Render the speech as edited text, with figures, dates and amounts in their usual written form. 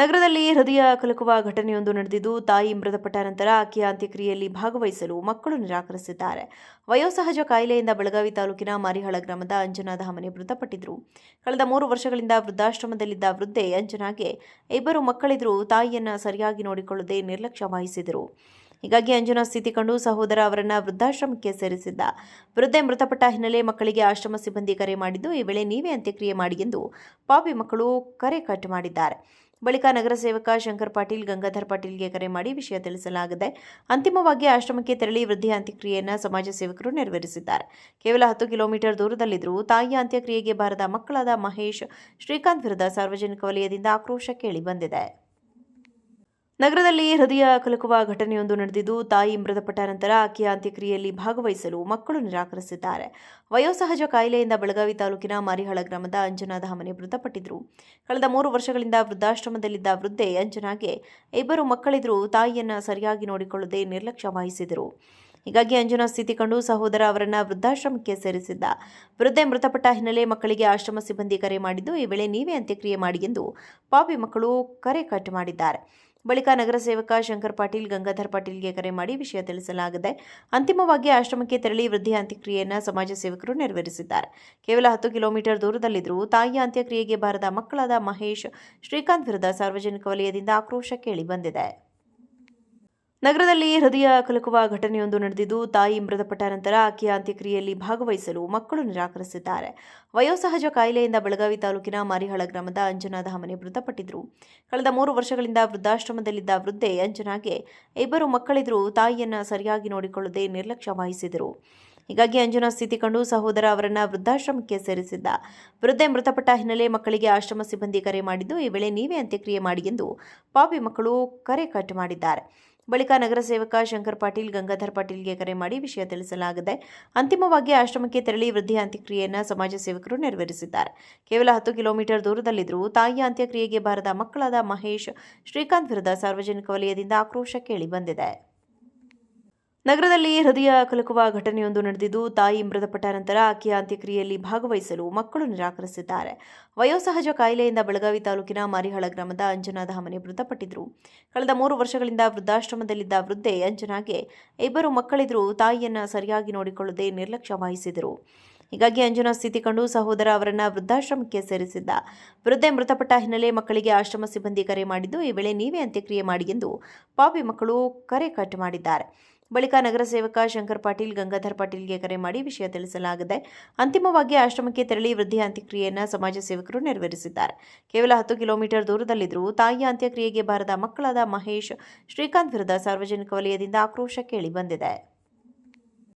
ನಗರದಲ್ಲಿ ಹೃದಯ ಕಲಕುವ ಘಟನೆಯೊಂದು ನಡೆದಿದ್ದು, ತಾಯಿ ಮೃತಪಟ್ಟ ನಂತರ ಆಕೆಯ ಅಂತ್ಯಕ್ರಿಯೆಯಲ್ಲಿ ಭಾಗವಹಿಸಲು ಮಕ್ಕಳು ನಿರಾಕರಿಸಿದ್ದಾರೆ. ವಯೋಸಹಜ ಕಾಯಿಲೆಯಿಂದ ಬೆಳಗಾವಿ ತಾಲೂಕಿನ ಮಾರಿಹಾಳ ಗ್ರಾಮದ ಅಂಜನಾ ಧಾಮನೆ ಮೃತಪಟ್ಟಿದ್ರು. ಕಳೆದ 3 ವರ್ಷಗಳಿಂದ ವೃದ್ಧಾಶ್ರಮದಲ್ಲಿದ್ದ ವೃದ್ಧೆ ಅಂಜನಾಗೆ 2 ಮಕ್ಕಳಿದ್ರೂ ತಾಯಿಯನ್ನ ಸರಿಯಾಗಿ ನೋಡಿಕೊಳ್ಳದೆ ನಿರ್ಲಕ್ಷ್ಯ ವಹಿಸಿದರು. ಹೀಗಾಗಿ ಅಂಜನಾ ಸ್ಥಿತಿ ಕಂಡು ಸಹೋದರ ಅವರನ್ನ ವೃದ್ಧಾಶ್ರಮಕ್ಕೆ ಸೇರಿಸಿದ್ದ. ವೃದ್ಧೆ ಮೃತಪಟ್ಟ ಹಿನ್ನೆಲೆ ಮಕ್ಕಳಿಗೆ ಆಶ್ರಮ ಸಿಬ್ಬಂದಿ ಕರೆ ಮಾಡಿದ್ದು, ಈ ವೇಳೆ ನೀವೇ ಅಂತ್ಯಕ್ರಿಯೆ ಮಾಡಿ ಎಂದು ಪಾಪಿ ಮಕ್ಕಳು ಕರೆ ಕಟ್ ಮಾಡಿದ್ದಾರೆ. ಬಳಿಕ ನಗರ ಸೇವಕ ಶಂಕರ್ ಪಾಟೀಲ್ ಗಂಗಾಧರ್ ಪಾಟೀಲ್ಗೆ ಕರೆ ಮಾಡಿ ವಿಷಯ ತಿಳಿಸಲಾಗಿದೆ. ಅಂತಿಮವಾಗಿ ಆಶ್ರಮಕ್ಕೆ ತೆರಳಿ ವೃದ್ಧೆಯ ಅಂತ್ಯಕ್ರಿಯೆಯನ್ನು ಸಮಾಜ ಸೇವಕರು ನೆರವೇರಿಸಿದ್ದಾರೆ. ಕೇವಲ 10 ಕಿಲೋಮೀಟರ್ ದೂರದಲ್ಲಿದ್ದರೂ ತಾಯಿಯ ಅಂತ್ಯಕ್ರಿಯೆಗೆ ಬಾರದ ಮಕ್ಕಳಾದ ಮಹೇಶ್, ಶ್ರೀಕಾಂತ್ ವಿರುದ್ಧ ಸಾರ್ವಜನಿಕ ವಲಯದಿಂದ ಆಕ್ರೋಶ ಕೇಳಿ ಬಂದಿದೆ. ನಗರದಲ್ಲಿ ಹೃದಯ ಕಲಕುವ ಘಟನೆಯೊಂದು ನಡೆದಿದ್ದು, ತಾಯಿ ಮೃತಪಟ್ಟ ನಂತರ ಆಕೆಯ ಅಂತ್ಯಕ್ರಿಯೆಯಲ್ಲಿ ಭಾಗವಹಿಸಲು ಮಕ್ಕಳು ನಿರಾಕರಿಸಿದ್ದಾರೆ. ವಯೋಸಹಜ ಕಾಯಿಲೆಯಿಂದ ಬೆಳಗಾವಿ ತಾಲೂಕಿನ ಮಾರಿಹಾಳ ಗ್ರಾಮದ ಅಂಜನಾ ಧಾಮನೆ ಮೃತಪಟ್ಟಿದ್ರು. ಕಳೆದ 3 ವರ್ಷಗಳಿಂದ ವೃದ್ಧಾಶ್ರಮದಲ್ಲಿದ್ದ ವೃದ್ಧೆ ಅಂಜನಾಗೆ 2 ಮಕ್ಕಳಿದ್ರೂ ತಾಯಿಯನ್ನ ಸರಿಯಾಗಿ ನೋಡಿಕೊಳ್ಳದೆ ನಿರ್ಲಕ್ಷ್ಯ ವಹಿಸಿದರು. ಹೀಗಾಗಿ ಅಂಜನಾ ಸ್ಥಿತಿ ಕಂಡು ಸಹೋದರ ಅವರನ್ನ ವೃದ್ಧಾಶ್ರಮಕ್ಕೆ ಸೇರಿಸಿದ್ದ. ವೃದ್ಧೆ ಮೃತಪಟ್ಟ ಹಿನ್ನೆಲೆ ಮಕ್ಕಳಿಗೆ ಆಶ್ರಮ ಸಿಬ್ಬಂದಿ ಕರೆ ಮಾಡಿದ್ದು, ಈ ವೇಳೆ ನೀವೇ ಅಂತ್ಯಕ್ರಿಯೆ ಮಾಡಿ ಎಂದು ಪಾಪಿ ಮಕ್ಕಳು ಕರೆ ಕಟ್ ಮಾಡಿದ್ದಾರೆ. ಬಳಿಕ ನಗರ ಸೇವಕ ಶಂಕರ್ ಪಾಟೀಲ್ ಗಂಗಾಧರ್ ಪಾಟೀಲ್ಗೆ ಕರೆ ಮಾಡಿ ವಿಷಯ ತಿಳಿಸಲಾಗಿದೆ. ಅಂತಿಮವಾಗಿ ಆಶ್ರಮಕ್ಕೆ ತೆರಳಿ ವೃದ್ಧೆಯ ಅಂತ್ಯಕ್ರಿಯೆಯನ್ನು ಸಮಾಜ ಸೇವಕರು ನೆರವೇರಿಸಿದ್ದಾರೆ. ಕೇವಲ 10 ಕಿಲೋಮೀಟರ್ ದೂರದಲ್ಲಿದ್ದರೂ ತಾಯಿಯ ಅಂತ್ಯಕ್ರಿಯೆಗೆ ಬಾರದ ಮಕ್ಕಳಾದ ಮಹೇಶ್, ಶ್ರೀಕಾಂತ್ ವಿರುದ್ಧ ಸಾರ್ವಜನಿಕ ವಲಯದಿಂದ ಆಕ್ರೋಶ ಕೇಳಿ ಬಂದಿದೆ. ನಗರದಲ್ಲಿ ಹೃದಯ ಕಲಕುವ ಘಟನೆಯೊಂದು ನಡೆದಿದ್ದು, ತಾಯಿ ಮೃತಪಟ್ಟ ನಂತರ ಆಕೆಯ ಅಂತ್ಯಕ್ರಿಯೆಯಲ್ಲಿ ಭಾಗವಹಿಸಲು ಮಕ್ಕಳು ನಿರಾಕರಿಸಿದ್ದಾರೆ. ವಯೋಸಹಜ ಕಾಯಿಲೆಯಿಂದ ಬೆಳಗಾವಿ ತಾಲೂಕಿನ ಮಾರಿಹಾಳ ಗ್ರಾಮದ ಅಂಜನಾ ಧಾಮನೆ ಮೃತಪಟ್ಟಿದ್ರು. ಕಳೆದ 3 ವರ್ಷಗಳಿಂದ ವೃದ್ಧಾಶ್ರಮದಲ್ಲಿದ್ದ ವೃದ್ಧೆ ಅಂಜನಾಗೆ 2 ಮಕ್ಕಳಿದ್ರೂ ತಾಯಿಯನ್ನ ಸರಿಯಾಗಿ ನೋಡಿಕೊಳ್ಳದೆ ನಿರ್ಲಕ್ಷ್ಯ ವಹಿಸಿದರು. ಹೀಗಾಗಿ ಅಂಜನಾ ಸ್ಥಿತಿ ಕಂಡು ಸಹೋದರ ಅವರನ್ನ ವೃದ್ಧಾಶ್ರಮಕ್ಕೆ ಸೇರಿಸಿದ್ದ. ವೃದ್ಧೆ ಮೃತಪಟ್ಟ ಹಿನ್ನೆಲೆ ಮಕ್ಕಳಿಗೆ ಆಶ್ರಮ ಸಿಬ್ಬಂದಿ ಕರೆ ಮಾಡಿದ್ದು, ಈ ವೇಳೆ ನೀವೇ ಅಂತ್ಯಕ್ರಿಯೆ ಮಾಡಿ ಎಂದು ಪಾಪಿ ಮಕ್ಕಳು ಕರೆ ಕಟ್ ಮಾಡಿದ್ದಾರೆ. ಬಳಿಕ ನಗರ ಸೇವಕ ಶಂಕರ್ ಪಾಟೀಲ್ ಗಂಗಾಧರ್ ಪಾಟೀಲ್ಗೆ ಕರೆ ಮಾಡಿ ವಿಷಯ ತಿಳಿಸಲಾಗಿದೆ. ಅಂತಿಮವಾಗಿ ಆಶ್ರಮಕ್ಕೆ ತೆರಳಿ ವೃದ್ಧೆಯ ಅಂತ್ಯಕ್ರಿಯೆಯನ್ನು ಸಮಾಜ ಸೇವಕರು ನೆರವೇರಿಸಿದ್ದಾರೆ. ಕೇವಲ 10 ಕಿಲೋಮೀಟರ್ ದೂರದಲ್ಲಿದ್ದರೂ ತಾಯಿಯ ಅಂತ್ಯಕ್ರಿಯೆಗೆ ಬಾರದ ಮಕ್ಕಳಾದ ಮಹೇಶ್, ಶ್ರೀಕಾಂತ್ ವಿರುದ್ಧ ಸಾರ್ವಜನಿಕ ವಲಯದಿಂದ ಆಕ್ರೋಶ ಕೇಳಿ ಬಂದಿದೆ. ನಗರದಲ್ಲಿ ಹೃದಯ ಕಲಕುವ ಘಟನೆಯೊಂದು ನಡೆದಿದ್ದು, ತಾಯಿ ಮೃತಪಟ್ಟ ನಂತರ ಆಕೆಯ ಅಂತ್ಯಕ್ರಿಯೆಯಲ್ಲಿ ಭಾಗವಹಿಸಲು ಮಕ್ಕಳು ನಿರಾಕರಿಸಿದ್ದಾರೆ. ವಯೋಸಹಜ ಕಾಯಿಲೆಯಿಂದ ಬೆಳಗಾವಿ ತಾಲೂಕಿನ ಮಾರಿಹಾಳ ಗ್ರಾಮದ ಅಂಜನಾ ಧಾಮನೆ ಮೃತಪಟ್ಟಿದ್ರು. ಕಳೆದ 3 ವರ್ಷಗಳಿಂದ ವೃದ್ಧಾಶ್ರಮದಲ್ಲಿದ್ದ ವೃದ್ಧೆ ಅಂಜನಾಗೆ 2 ಮಕ್ಕಳಿದ್ರೂ ತಾಯಿಯನ್ನ ಸರಿಯಾಗಿ ನೋಡಿಕೊಳ್ಳದೆ ನಿರ್ಲಕ್ಷ್ಯ ವಹಿಸಿದರು. ಹೀಗಾಗಿ ಅಂಜನಾ ಸ್ಥಿತಿ ಕಂಡು ಸಹೋದರ ಅವರನ್ನ ವೃದ್ಧಾಶ್ರಮಕ್ಕೆ ಸೇರಿಸಿದ್ದ. ವೃದ್ಧೆ ಮೃತಪಟ್ಟ ಹಿನ್ನೆಲೆ ಮಕ್ಕಳಿಗೆ ಆಶ್ರಮ ಸಿಬ್ಬಂದಿ ಕರೆ ಮಾಡಿದ್ದು, ಈ ವೇಳೆ ನೀವೇ ಅಂತ್ಯಕ್ರಿಯೆ ಮಾಡಿ ಎಂದು ಪಾಪಿ ಮಕ್ಕಳು ಕರೆ ಕಟ್ ಮಾಡಿದ್ದಾರೆ. ಬಳಿಕ ನಗರ ಸೇವಕ ಶಂಕರ್ ಪಾಟೀಲ್ ಗಂಗಾಧರ್ ಪಾಟೀಲ್ಗೆ ಕರೆ ಮಾಡಿ ವಿಷಯ ತಿಳಿಸಲಾಗಿದೆ. ಅಂತಿಮವಾಗಿ ಆಶ್ರಮಕ್ಕೆ ತೆರಳಿ ವೃದ್ಧೆಯ ಅಂತ್ಯಕ್ರಿಯೆಯನ್ನು ಸಮಾಜ ಸೇವಕರು ನೆರವೇರಿಸಿದ್ದಾರೆ. ಕೇವಲ 10 ಕಿಲೋಮೀಟರ್ ದೂರದಲ್ಲಿದ್ದರೂ ತಾಯಿಯ ಅಂತ್ಯಕ್ರಿಯೆಗೆ ಬಾರದ ಮಕ್ಕಳಾದ ಮಹೇಶ್, ಶ್ರೀಕಾಂತ್ ವಿರುದ್ಧ ಸಾರ್ವಜನಿಕ ವಲಯದಿಂದ ಆಕ್ರೋಶ ಕೇಳಿ ಬಂದಿದೆ.